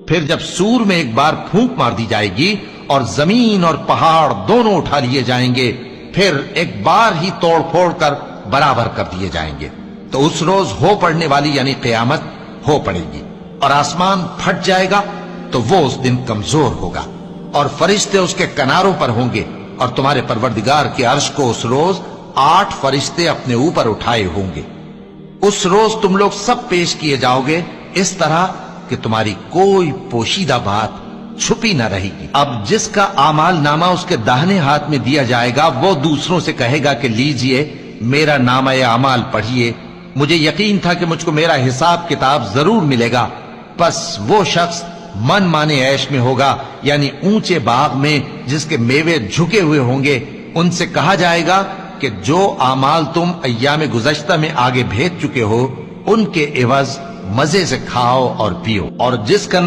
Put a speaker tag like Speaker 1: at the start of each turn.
Speaker 1: फिर जब सूर में एक बार फूंक मार दी जाएगी और जमीन और पहाड़ दोनों उठा लिए जाएंगे, फिर एक बार ही तोड़ फोड़ कर बराबर कर दिए जाएंगे, तो उस रोज हो पड़ने वाली यानी क़यामत हो पड़ेगी और आसमान फट जाएगा, तो वो उस दिन कमजोर होगा और फरिश्ते उसके किनारों पर होंगे और तुम्हारे परवरदिगार के अर्श को उस रोज 8 फरिश्ते अपने ऊपर उठाए होंगे। उस रोज तुम लोग सब पेश किए जाओगे इस तरह कि तुम्हारी कोई पोशीदा बात छुपी न रहेगी। अब जिसका आमाल नामा उसके दाहिने हाथ में दिया जाएगा, वो दूसरों से कहेगा कि लीजिए मेरा नामा या अमाल पढ़िए, मुझे यकीन था कि मुझको मेरा हिसाब किताब जरूर मिलेगा। बस वो शख्स मन माने ऐश में होगा, यानी ऊंचे बाग में जिसके मेवे झुके हुए होंगे। उनसे कहा जाएगा कि जो आमाल तुम अय्याम गुज़श्ता में आगे भेज चुके हो, उनके एवज मजे से खाओ और पियो। और जिसका